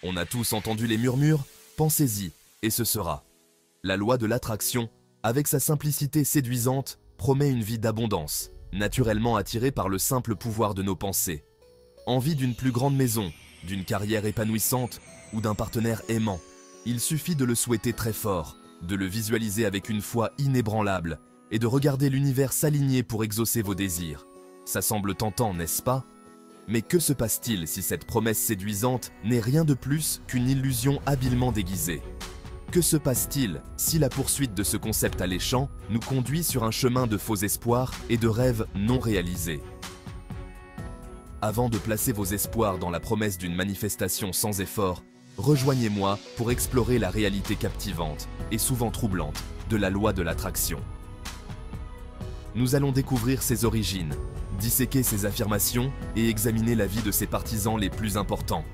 On a tous entendu les murmures, pensez-y, et ce sera. La loi de l'attraction, avec sa simplicité séduisante, promet une vie d'abondance, naturellement attirée par le simple pouvoir de nos pensées. Envie d'une plus grande maison, d'une carrière épanouissante ou d'un partenaire aimant. Il suffit de le souhaiter très fort, de le visualiser avec une foi inébranlable et de regarder l'univers s'aligner pour exaucer vos désirs. Ça semble tentant, n'est-ce pas? Mais que se passe-t-il si cette promesse séduisante n'est rien de plus qu'une illusion habilement déguisée? Que se passe-t-il si la poursuite de ce concept alléchant nous conduit sur un chemin de faux espoirs et de rêves non réalisés? Avant de placer vos espoirs dans la promesse d'une manifestation sans effort, rejoignez-moi pour explorer la réalité captivante et souvent troublante de la loi de l'attraction. Nous allons découvrir ses origines, disséquer ses affirmations et examiner la vie de ses partisans les plus importants.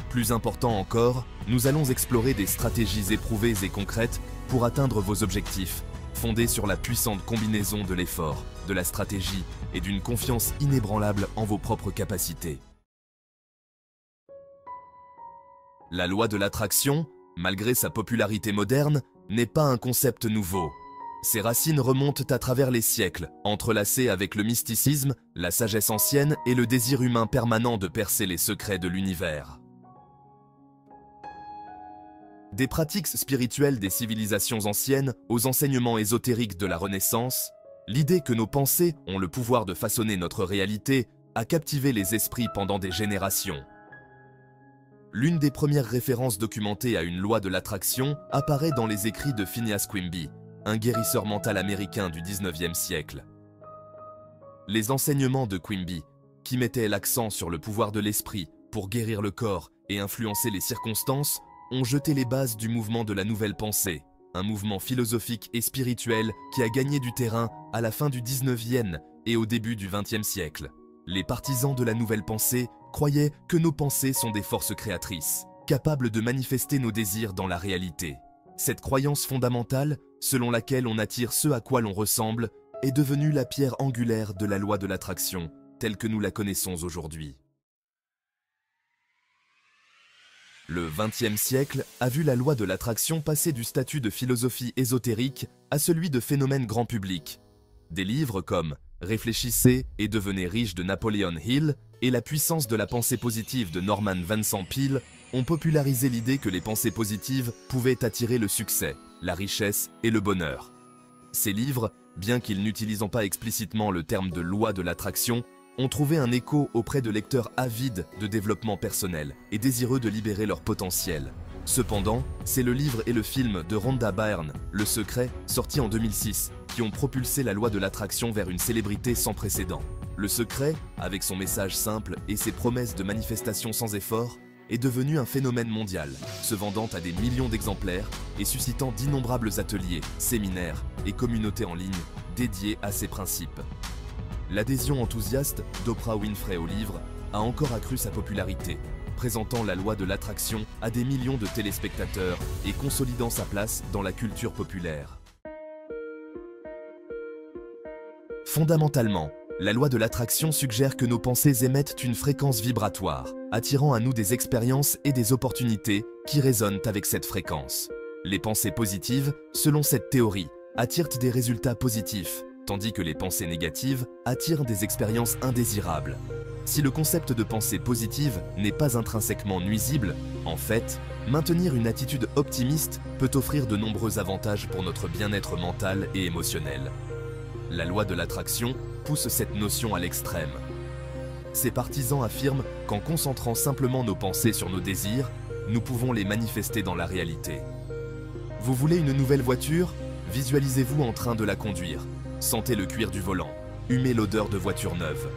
Plus important encore, nous allons explorer des stratégies éprouvées et concrètes pour atteindre vos objectifs, fondées sur la puissante combinaison de l'effort, de la stratégie et d'une confiance inébranlable en vos propres capacités. La loi de l'attraction, malgré sa popularité moderne, n'est pas un concept nouveau. Ses racines remontent à travers les siècles, entrelacées avec le mysticisme, la sagesse ancienne et le désir humain permanent de percer les secrets de l'univers. Des pratiques spirituelles des civilisations anciennes aux enseignements ésotériques de la Renaissance, l'idée que nos pensées ont le pouvoir de façonner notre réalité a captivé les esprits pendant des générations. L'une des premières références documentées à une loi de l'attraction apparaît dans les écrits de Phineas Quimby, un guérisseur mental américain du 19e siècle. Les enseignements de Quimby, qui mettaient l'accent sur le pouvoir de l'esprit pour guérir le corps et influencer les circonstances, ont jeté les bases du mouvement de la nouvelle pensée, un mouvement philosophique et spirituel qui a gagné du terrain à la fin du 19e et au début du 20e siècle. Les partisans de la nouvelle pensée croyaient que nos pensées sont des forces créatrices, capables de manifester nos désirs dans la réalité. Cette croyance fondamentale, selon laquelle on attire ce à quoi l'on ressemble, est devenue la pierre angulaire de la loi de l'attraction, telle que nous la connaissons aujourd'hui. Le XXe siècle a vu la loi de l'attraction passer du statut de philosophie ésotérique à celui de phénomène grand public. Des livres comme « Réfléchissez et devenez riche » de Napoleon Hill et « La puissance de la pensée positive » de Norman Vincent Peale ont popularisé l'idée que les pensées positives pouvaient attirer le succès, la richesse et le bonheur. Ces livres, bien qu'ils n'utilisant pas explicitement le terme de loi de l'attraction, ont trouvé un écho auprès de lecteurs avides de développement personnel et désireux de libérer leur potentiel. Cependant, c'est le livre et le film de Rhonda Byrne, Le Secret, sorti en 2006, qui ont propulsé la loi de l'attraction vers une célébrité sans précédent. Le Secret, avec son message simple et ses promesses de manifestation sans effort, est devenu un phénomène mondial, se vendant à des millions d'exemplaires et suscitant d'innombrables ateliers, séminaires et communautés en ligne dédiées à ces principes. L'adhésion enthousiaste d'Oprah Winfrey au livre a encore accru sa popularité, présentant la loi de l'attraction à des millions de téléspectateurs et consolidant sa place dans la culture populaire. Fondamentalement, la loi de l'attraction suggère que nos pensées émettent une fréquence vibratoire, attirant à nous des expériences et des opportunités qui résonnent avec cette fréquence. Les pensées positives, selon cette théorie, attirent des résultats positifs, tandis que les pensées négatives attirent des expériences indésirables. Si le concept de pensée positive n'est pas intrinsèquement nuisible, en fait, maintenir une attitude optimiste peut offrir de nombreux avantages pour notre bien-être mental et émotionnel. La loi de l'attraction pousse cette notion à l'extrême. Ses partisans affirment qu'en concentrant simplement nos pensées sur nos désirs, nous pouvons les manifester dans la réalité. Vous voulez une nouvelle voiture? Visualisez-vous en train de la conduire. Sentez le cuir du volant, humez l'odeur de voiture neuve.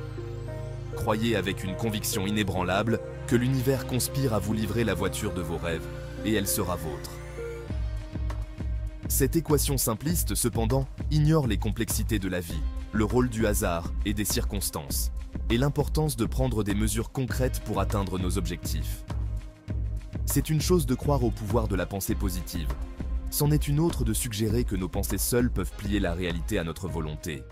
Croyez avec une conviction inébranlable que l'univers conspire à vous livrer la voiture de vos rêves, et elle sera vôtre. Cette équation simpliste, cependant, ignore les complexités de la vie, le rôle du hasard et des circonstances, et l'importance de prendre des mesures concrètes pour atteindre nos objectifs. C'est une chose de croire au pouvoir de la pensée positive. C'en est une autre de suggérer que nos pensées seules peuvent plier la réalité à notre volonté.